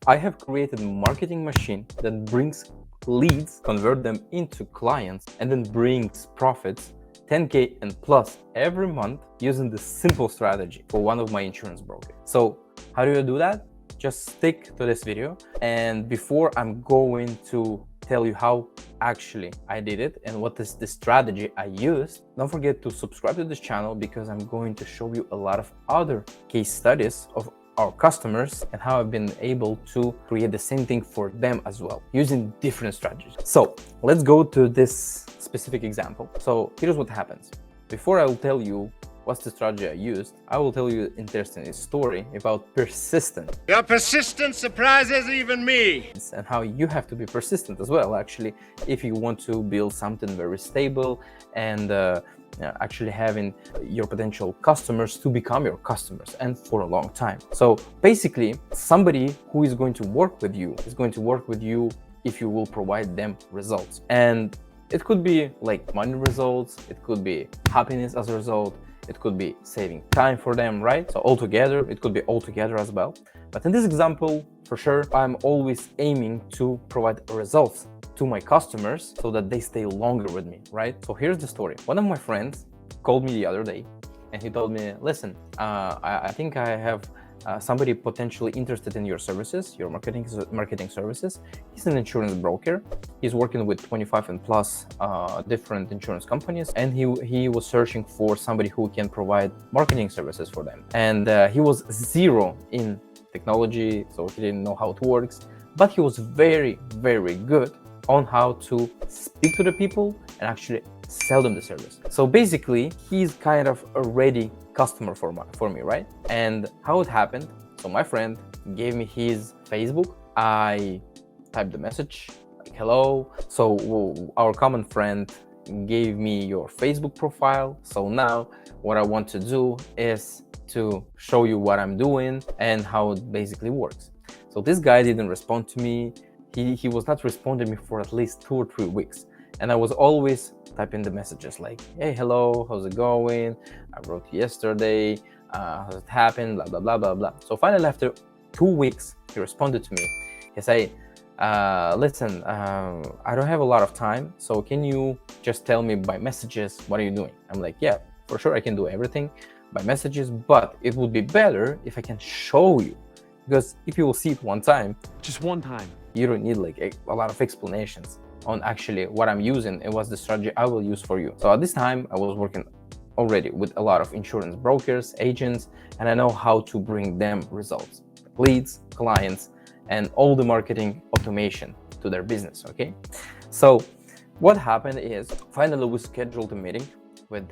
I have created a marketing machine that brings leads, convert them into clients, and then brings profits 10K and plus every month using this simple strategy for one of my insurance brokers. So how do you do that? Just stick to this video. And before I'm going to tell you how actually I did it and what is the strategy I used, don't forget to subscribe to this channel because I'm going to show you a lot of other case studies of our customers and how I've been able to create the same thing for them as well using different strategies. So let's go to this specific example. So here's what happens. Before I'll tell you what's the strategy I used, I will tell you an interesting story about persistence. Your persistence surprises even me. And how you have to be persistent as well, actually, if you want to build something very stable and actually having your potential customers to become your customers and for a long time. So basically, somebody who is going to work with you is going to work with you if you will provide them results. And it could be like money results, it could be happiness as a result, it could be saving time for them, right? So altogether, it could be altogether as well. But in this example, for sure, I'm always aiming to provide results to my customers so that they stay longer with me, right? So here's the story. One of my friends called me the other day and he told me, listen, I think I have somebody potentially interested in your services, your marketing services. He's an insurance broker. He's working with 25 and plus different insurance companies, and he was searching for somebody who can provide marketing services for them. And he was zero in technology, so he didn't know how it works, but he was very, very good on how to speak to the people and actually sell them the service. So basically, he's kind of a ready customer for me, right? And how it happened, so my friend gave me his Facebook. I typed the message like hello. So our common friend gave me your Facebook profile. So now what I want to do is to show you what I'm doing and how it basically works. So this guy didn't respond to me. He was not responding me for at least 2 or 3 weeks. And I was always typing the messages like, hey, hello, how's it going? I wrote yesterday, how's it happened, blah, blah, blah, blah, blah. So finally, after 2 weeks, he responded to me. He said, listen, I don't have a lot of time, so can you just tell me by messages, what are you doing? I'm like, yeah, for sure, I can do everything by messages, but it would be better if I can show you. Because if you will see it one time, just one time, you don't need like a lot of explanations on actually what I'm using and what's the strategy I will use for you. So at this time, I was working already with a lot of insurance brokers, agents, and I know how to bring them results, leads, clients, and all the marketing automation to their business, okay? So what happened is, finally we scheduled a meeting with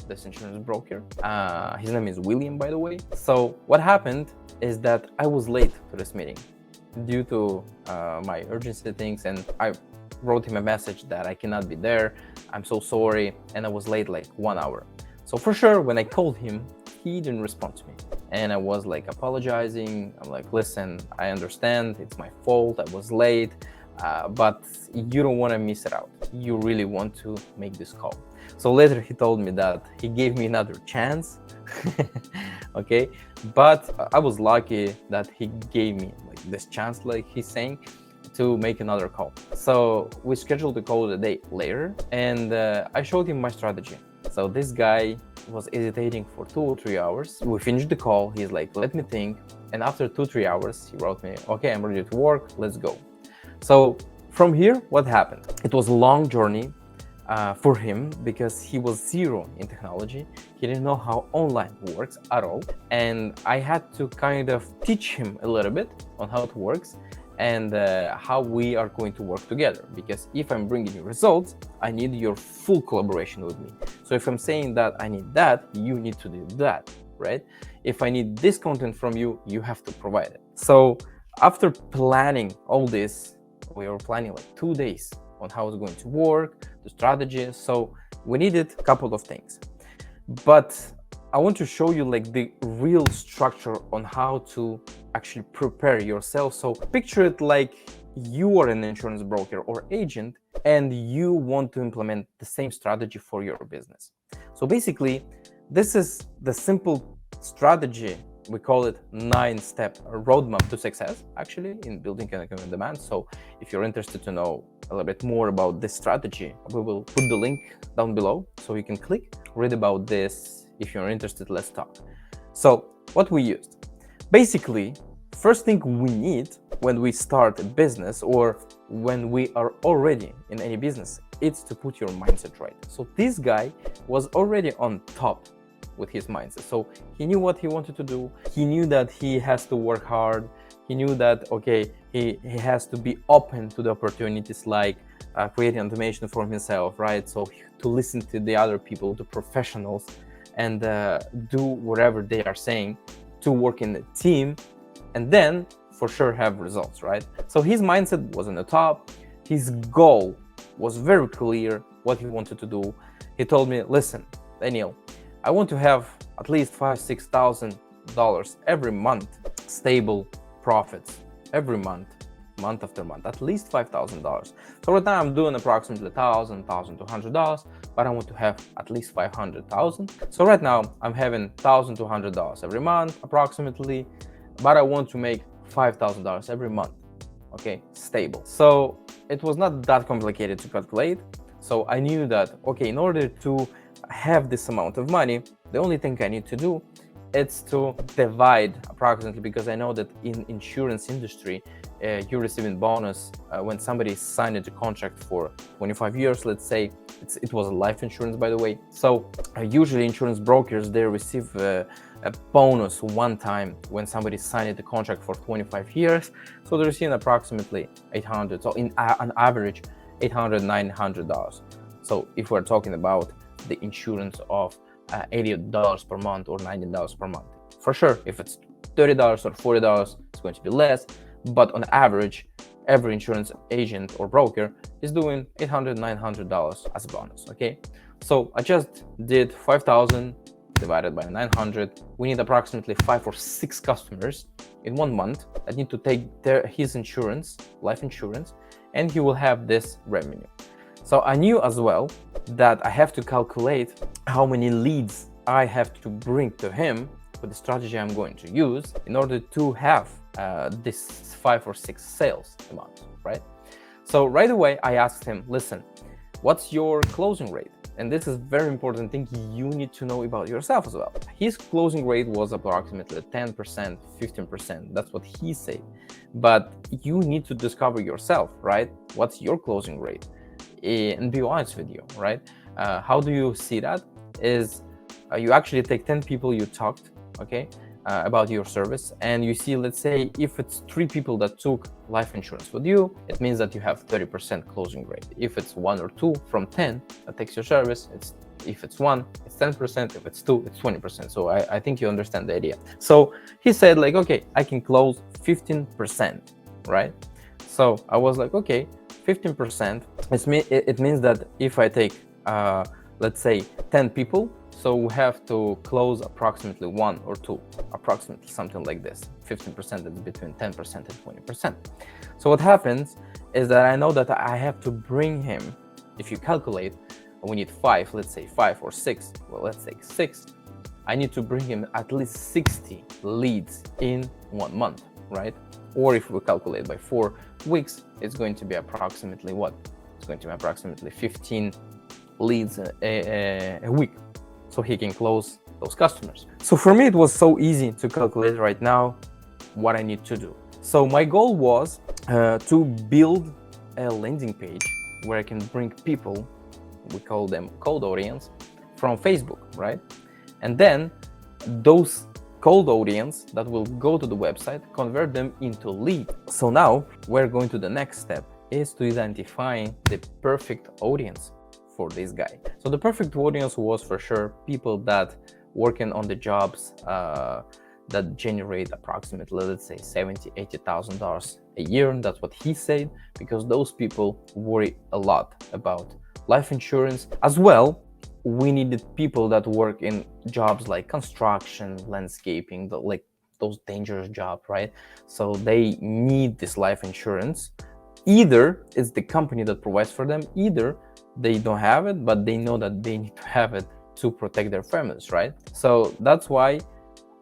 this insurance broker. His name is William, by the way. So what happened is that I was late to this meeting due to my urgency things, and I wrote him a message that I cannot be there, I'm so sorry, and I was late like 1 hour. So for sure, when I called him, he didn't respond to me. And I was like apologizing. I'm like, listen, I understand, it's my fault, I was late, but you don't want to miss it out. You really want to make this call. So later he told me that he gave me another chance, okay? But I was lucky that he gave me like this chance, like he's saying, to make another call. So we scheduled the call a day later, and I showed him my strategy. So this guy was hesitating for 2 or 3 hours. We finished the call. He's like, let me think. And after 2 or 3 hours, he wrote me, okay, I'm ready to work. Let's go. So from here, what happened? It was a long journey for him because he was zero in technology. He didn't know how online works at all. And I had to kind of teach him a little bit on how it works and how we are going to work together. Because if I'm bringing you results, I need your full collaboration with me. So if I'm saying that I need that, you need to do that, right? If I need this content from you, you have to provide it. So after planning all this, we were planning like 2 days on how it's going to work, the strategy. So we needed a couple of things. But I want to show you like the real structure on how to actually prepare yourself. So picture it like you are an insurance broker or agent and you want to implement the same strategy for your business. So basically, this is the simple strategy we call it 9-step roadmap to success, actually, in building and economic demand. So if you're interested to know a little bit more about this strategy, we will put the link down below so you can click, read about this. If you're interested, let's talk. So what we used, basically, first thing we need when we start a business or when we are already in any business, it's to put your mindset right. So this guy was already on top with his mindset. So he knew what he wanted to do. He knew that he has to work hard. He knew that, okay, he has to be open to the opportunities like creating automation for himself, right? So to listen to the other people, to professionals, and do whatever they are saying, to work in a team, and then for sure have results, right? So his mindset was on the top. His goal was very clear what he wanted to do. He told me, listen, Daniel, I want to have at least $5,000-6,000 every month, stable profits every month, month after month, at least $5,000. So right now I'm doing approximately $1,000, $1,200, but I want to have at least 500,000. So right now I'm having $1,200 every month approximately, but I want to make $5,000 every month, okay, stable. So it was not that complicated to calculate. So I knew that, okay, in order to have this amount of money, the only thing I need to do is to divide approximately, because I know that in insurance industry, you're receiving bonus when somebody signed a contract for 25 years, let's say. It was a life insurance, by the way. So usually insurance brokers, they receive a bonus one time when somebody signed a contract for 25 years. So they're receiving approximately $800, so on average, $800-900. So if we're talking about the insurance of $80 per month or $90 per month, for sure, if it's $30 or $40, it's going to be less. But on average, every insurance agent or broker is doing $800-900 as a bonus. Okay, so I just did 5,000 divided by 900. We need approximately 5 or 6 customers in 1 month that need to take his insurance, life insurance, and he will have this revenue. So I knew as well that I have to calculate how many leads I have to bring to him with the strategy I'm going to use in order to have this 5 or 6 sales a month, right? So right away I asked him, listen, what's your closing rate? And this is very important thing you need to know about yourself as well. His closing rate was approximately 10%, 15%. That's what he said. But you need to discover yourself, right? What's your closing rate? And be honest with you, right? How do you see that? Is you actually take 10 people you talked, okay, about your service, and you see, let's say, if it's 3 people that took life insurance with you, it means that you have 30% closing rate. If it's 1 or 2 from 10 that takes your service, if it's 1, it's 10%. If it's 2, it's 20%. So I think you understand the idea. So he said, like, okay, I can close 15%, right? So I was like, okay, 15%. It means that if I take, let's say, 10 people, so we have to close approximately 1 or 2, approximately something like this. 15% is between 10% and 20%. So what happens is that I know that I have to bring him, if you calculate, we need 5, let's say 5 or 6, well, let's say 6. I need to bring him at least 60 leads in 1 month, right? Or if we calculate by 4 weeks, it's going to be approximately what? It's going to be approximately 15 leads a week. So he can close those customers. So for me, it was so easy to calculate right now what I need to do. So my goal was to build a landing page where I can bring people, we call them cold audience, from Facebook, right? And then those cold audience that will go to the website, convert them into lead. So now we're going to the next step, is to identify the perfect audience for this guy. So the perfect audience was for sure people that working on the jobs that generate approximately, let's say, $70,000-80,000 a year. And that's what he said, because those people worry a lot about life insurance. As well, we needed people that work in jobs like construction, landscaping, like those dangerous jobs, right? So they need this life insurance. Either it's the company that provides for them, either they don't have it, but they know that they need to have it to protect their families, right? So that's why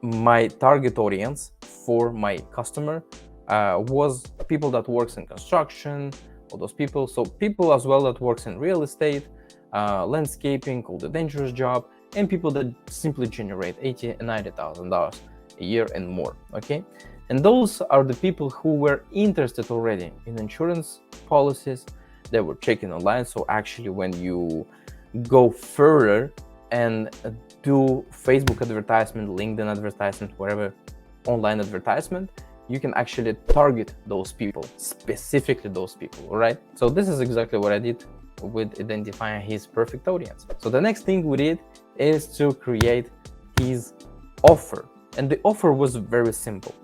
my target audience for my customer was people that works in construction, all those people. So people as well that works in real estate, landscaping, all the dangerous job, and people that simply generate $80,000 and $90,000 a year and more. Okay, and those are the people who were interested already in insurance policies. They were checking online. So actually, when you go further and do Facebook advertisement, LinkedIn advertisement, wherever, online advertisement, you can actually target those people, specifically those people, all right? So this is exactly what I did with identifying his perfect audience. So the next thing we did is to create his offer. And the offer was very simple.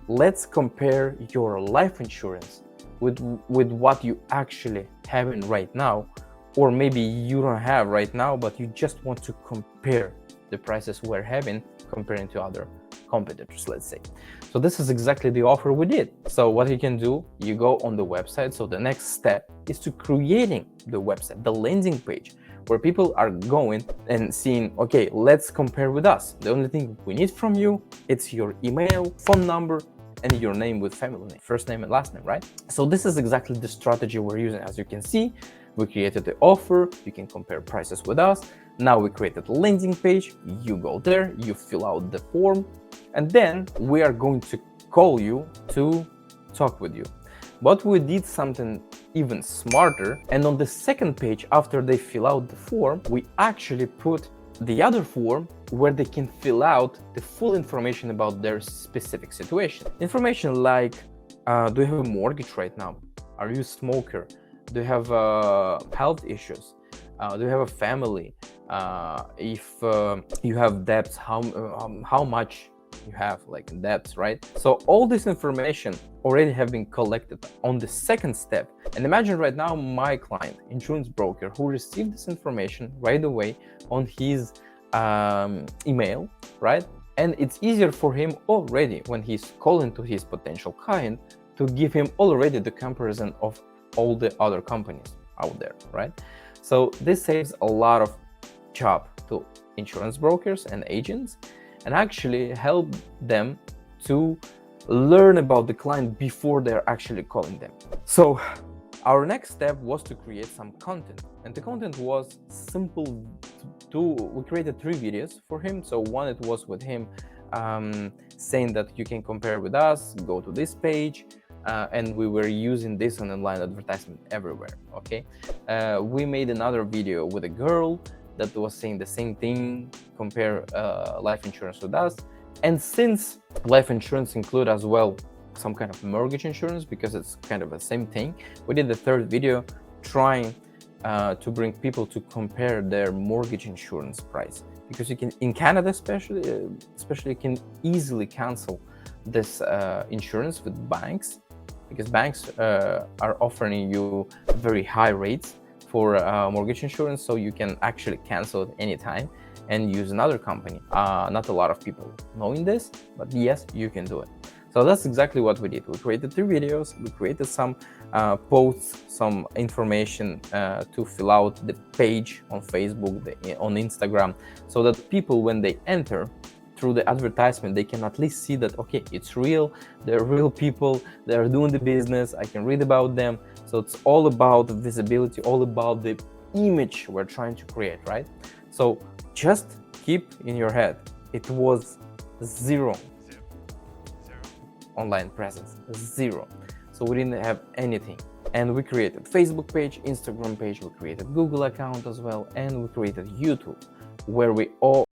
Let's compare your life insurance with what you actually have in right now, or maybe you don't have right now, but you just want to compare the prices we're having comparing to other competitors, let's say. So this is exactly the offer we did. So what you can do, you go on the website. So the next step is to creating the website, the landing page, where people are going and seeing, okay, let's compare with us. The only thing we need from you, it's your email, phone number, and your name with family name, first name and last name, right? So this is exactly the strategy we're using. As you can see, we created the offer, you can compare prices with us. Now we created a landing page, you go there, you fill out the form, and then we are going to call you to talk with you. But we did something even smarter, and on the second page, after they fill out the form, we actually put the other form where they can fill out the full information about their specific situation. Information like, do you have a mortgage right now? Are you a smoker? Do you have health issues? Do you have a family? If you have debts, how much you have like in debts, right? So all this information already have been collected on the second step. And imagine right now my client, insurance broker, who received this information right away on his email, right? And it's easier for him already when he's calling to his potential client to give him already the comparison of all the other companies out there, right? So this saves a lot of job to insurance brokers and agents, and actually help them to learn about the client before they're actually calling them. So our next step was to create some content, and the content was simple. We created 3 videos for him. So one, it was with him saying that you can compare with us, go to this page, and we were using this on online advertisement everywhere. Okay, we made another video with a girl that was saying the same thing, compare life insurance with us. And since life insurance include as well some kind of mortgage insurance, because it's kind of the same thing, we did the 3rd video trying to bring people to compare their mortgage insurance price, because you can, in Canada especially you can easily cancel this insurance with banks, because banks are offering you very high rates for mortgage insurance, so you can actually cancel it anytime and use another company. Not a lot of people knowing this, but yes, you can do it. So that's exactly what we did. We created 3 videos, we created some posts, some information to fill out the page on Facebook, on Instagram, so that people, when they enter through the advertisement, they can at least see that, okay, it's real, they're real people, they're doing the business, I can read about them. So it's all about the visibility, all about the image we're trying to create, right? So just keep in your head, it was zero online presence, 0. So we didn't have anything. And we created Facebook page, Instagram page, we created Google account as well, and we created YouTube, where we all